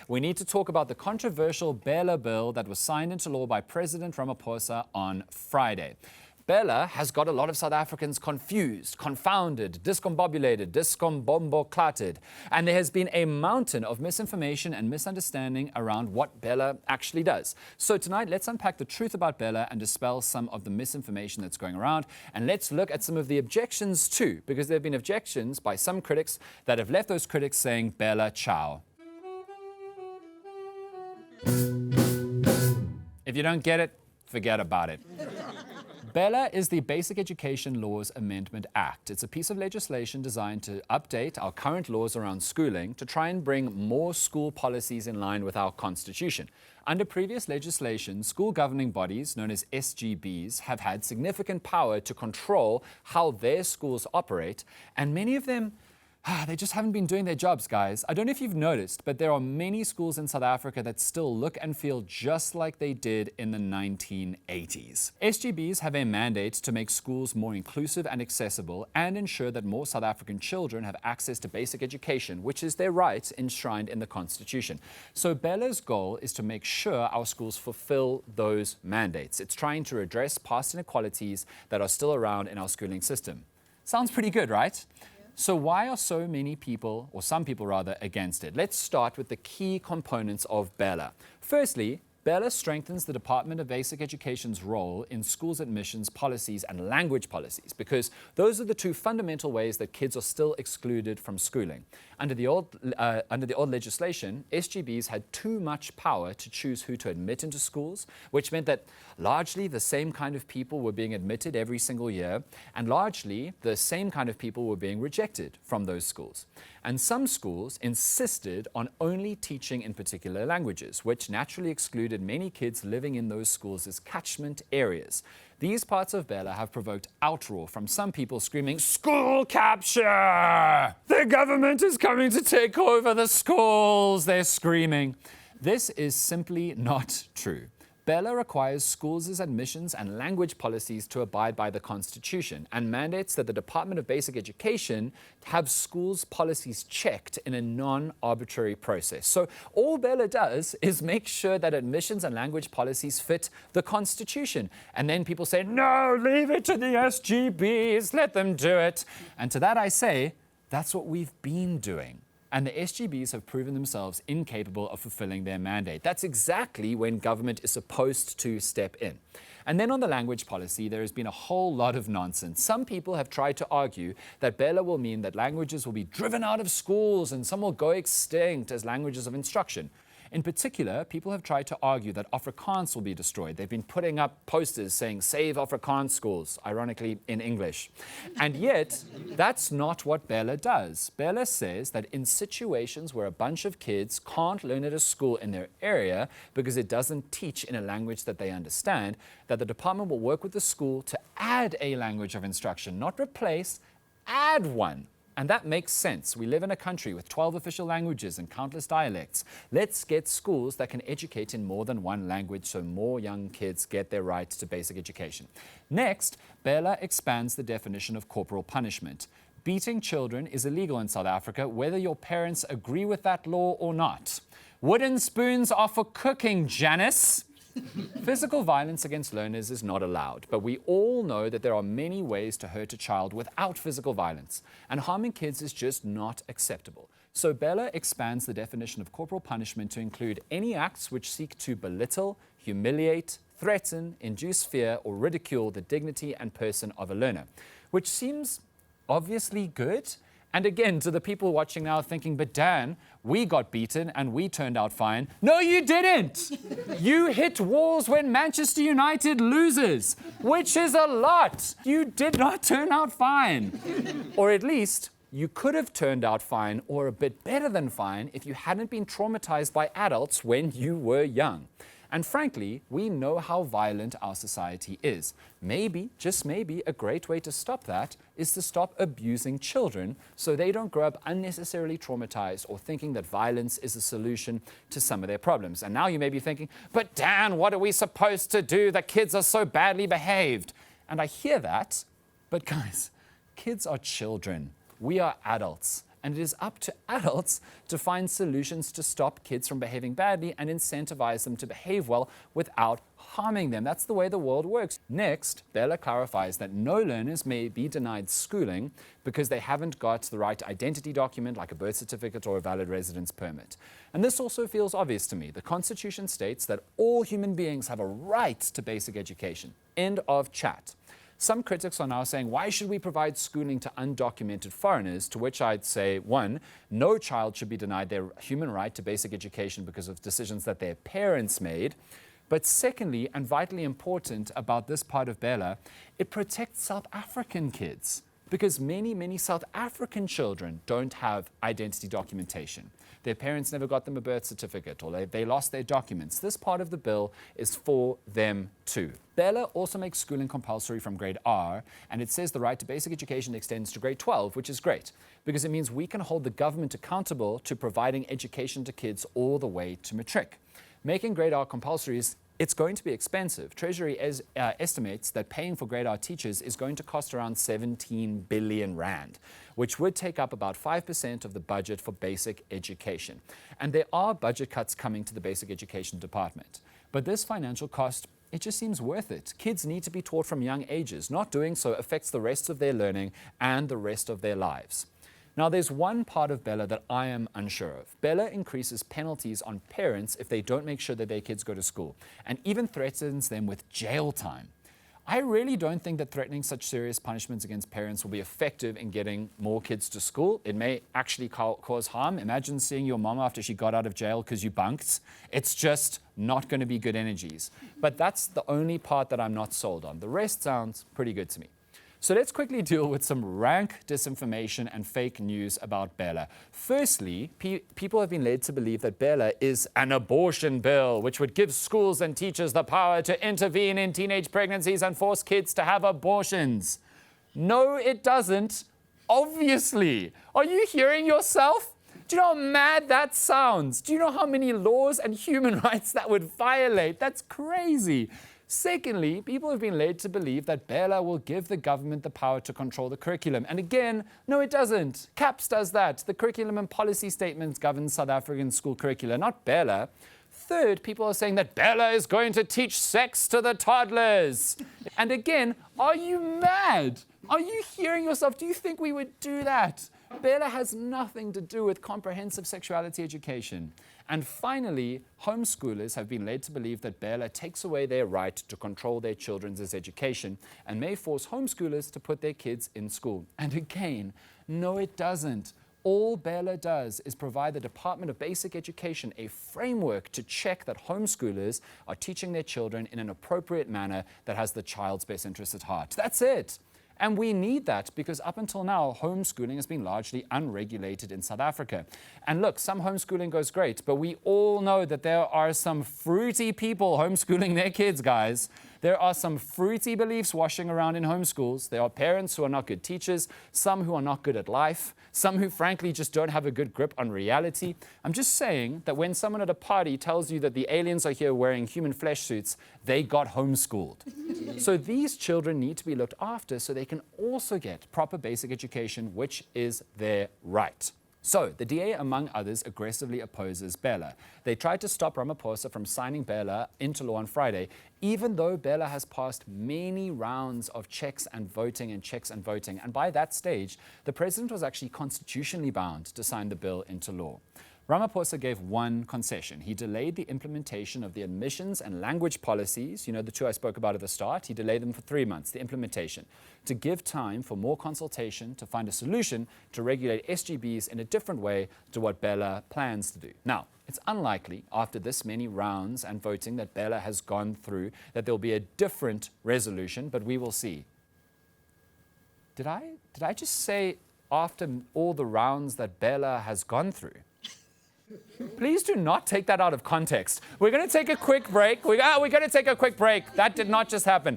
We need to talk about the controversial BELA bill that was signed into law by President Ramaphosa on Friday. BELA has got a lot of South Africans confused, confounded, discombobulated, discombobulated, and there has been a mountain of misinformation and misunderstanding around what BELA actually does. So tonight, let's unpack the truth about BELA and dispel some of the misinformation that's going around, and let's look at some of the objections too, because there have been objections by some critics that have left those critics saying, BELA ciao. If you don't get it, forget about it. BELA is the Basic Education Laws Amendment Act. It's a piece of legislation designed to update our current laws around schooling to try and bring more school policies in line with our Constitution. Under previous legislation, school governing bodies, known as SGBs, have had significant power to control how their schools operate, and many of them they just haven't been doing their jobs, guys. I don't know if you've noticed, but there are many schools in South Africa that still look and feel just like they did in the 1980s. SGBs have a mandate to make schools more inclusive and accessible and ensure that more South African children have access to basic education, which is their right enshrined in the Constitution. So BELA's goal is to make sure our schools fulfill those mandates. It's trying to address past inequalities that are still around in our schooling system. Sounds pretty good, right? So why are so many people, or some people rather, against it? Let's start with the key components of BELA. Firstly, BELA strengthens the Department of Basic Education's role in schools' admissions policies and language policies, because those are the two fundamental ways that kids are still excluded from schooling. Under the old legislation, SGBs had too much power to choose who to admit into schools, which meant that largely the same kind of people were being admitted every single year, and largely the same kind of people were being rejected from those schools. And some schools insisted on only teaching in particular languages, which naturally excluded many kids living in those schools as catchment areas. These parts of BELA have provoked outroar from some people screaming, "School capture! The government is coming to take over the schools," they're screaming. This is simply not true. BELA requires schools' admissions and language policies to abide by the Constitution and mandates that the Department of Basic Education have schools' policies checked in a non-arbitrary process. So all BELA does is make sure that admissions and language policies fit the Constitution. And then people say, no, leave it to the SGBs, let them do it. And to that I say, that's what we've been doing. And the SGBs have proven themselves incapable of fulfilling their mandate. That's exactly when government is supposed to step in. And then on the language policy, there has been a whole lot of nonsense. Some people have tried to argue that BELA will mean that languages will be driven out of schools and some will go extinct as languages of instruction. In particular, people have tried to argue that Afrikaans will be destroyed. They've been putting up posters saying, "Save Afrikaans schools," ironically in English. And yet, that's not what BELA does. BELA says that in situations where a bunch of kids can't learn at a school in their area because it doesn't teach in a language that they understand, that the department will work with the school to add a language of instruction, not replace, add one. And that makes sense. We live in a country with 12 official languages and countless dialects. Let's get schools that can educate in more than one language so more young kids get their right to basic education. Next, BELA expands the definition of corporal punishment. Beating children is illegal in South Africa, whether your parents agree with that law or not. Wooden spoons are for cooking, Janice. Physical violence against learners is not allowed, but we all know that there are many ways to hurt a child without physical violence, and harming kids is just not acceptable. So BELA expands the definition of corporal punishment to include any acts which seek to belittle, humiliate, threaten, induce fear, or ridicule the dignity and person of a learner, which seems obviously good. And again, to the people watching now thinking, but Dan, we got beaten and we turned out fine. No, you didn't. You hit walls when Manchester United loses, which is a lot. You did not turn out fine. Or at least, you could have turned out fine or a bit better than fine if you hadn't been traumatized by adults when you were young. And frankly, we know how violent our society is. Maybe, just maybe, a great way to stop that is to stop abusing children so they don't grow up unnecessarily traumatized or thinking that violence is a solution to some of their problems. And now you may be thinking, but Dan, what are we supposed to do? The kids are so badly behaved. And I hear that, but guys, kids are children. We are adults. and it is up to adults to find solutions to stop kids from behaving badly and incentivize them to behave well without harming them. That's the way the world works. Next, BELA clarifies that no learners may be denied schooling because they haven't got the right identity document like a birth certificate or a valid residence permit. And this also feels obvious to me. The Constitution states that all human beings have a right to basic education. End of chat. Some critics are now saying, why should we provide schooling to undocumented foreigners? To which I'd say, one, no child should be denied their human right to basic education because of decisions that their parents made. But secondly, and vitally important about this part of BELA, it protects South African kids because many South African children don't have identity documentation. Their parents never got them a birth certificate or they lost their documents. This part of the bill is for them too. BELA also makes schooling compulsory from grade R, and it says the right to basic education extends to grade 12, which is great because it means we can hold the government accountable to providing education to kids all the way to matric. Making grade R compulsory it's going to be expensive. Treasury estimates that paying for grade R teachers is going to cost around 17 billion rand, which would take up about 5% of the budget for basic education. And there are budget cuts coming to the basic education department. But this financial cost, it just seems worth it. Kids need to be taught from young ages. Not doing so affects the rest of their learning and the rest of their lives. Now, there's one part of BELA that I am unsure of. BELA increases penalties on parents if they don't make sure that their kids go to school, and even threatens them with jail time. I really don't think that threatening such serious punishments against parents will be effective in getting more kids to school. It may actually cause harm. Imagine seeing your mom after she got out of jail because you bunked. It's just not going to be good energies. But that's the only part that I'm not sold on. The rest sounds pretty good to me. So let's quickly deal with some rank disinformation and fake news about BELA. Firstly, people have been led to believe that BELA is an abortion bill, which would give schools and teachers the power to intervene in teenage pregnancies and force kids to have abortions. No, it doesn't. Obviously. Are you hearing yourself? Do you know how mad that sounds? Do you know how many laws and human rights that would violate? That's crazy. Secondly, people have been led to believe that BELA will give the government the power to control the curriculum. And again, no, it doesn't. CAPS does that. The curriculum and policy statements govern South African school curricula, not BELA. Third, people are saying that BELA is going to teach sex to the toddlers. And again, are you mad? Are you hearing yourself? Do you think we would do that? BELA has nothing to do with comprehensive sexuality education. And finally, homeschoolers have been led to believe that BELA takes away their right to control their children's education and may force homeschoolers to put their kids in school. And again, no, it doesn't. All BELA does is provide the Department of Basic Education a framework to check that homeschoolers are teaching their children in an appropriate manner that has the child's best interest at heart. That's it. And we need that because up until now, homeschooling has been largely unregulated in South Africa. And look, some homeschooling goes great, but we all know that there are some fruity people homeschooling their kids, guys. There are some fruity beliefs washing around in homeschools. There are parents who are not good teachers, some who are not good at life, some who frankly just don't have a good grip on reality. I'm just saying that when someone at a party tells you that the aliens are here wearing human flesh suits, they got homeschooled. So these children need to be looked after so they can also get proper basic education, which is their right. So, the DA, among others, aggressively opposes BELA. They tried to stop Ramaphosa from signing BELA into law on Friday, even though BELA has passed many rounds of checks and voting. And by that stage, the president was actually constitutionally bound to sign the bill into law. Ramaphosa gave one concession. He delayed the implementation of the admissions and language policies, the two I spoke about at the start. He delayed them for 3 months, the implementation, to give time for more consultation to find a solution to regulate SGBs in a different way to what BELA plans to do. Now, it's unlikely after this many rounds and voting that BELA has gone through that there'll be a different resolution, but we will see. Did I just say after all the rounds that BELA has gone through? Please do not take that out of context. We're going to take a quick break. We're going to take a quick break. That did not just happen.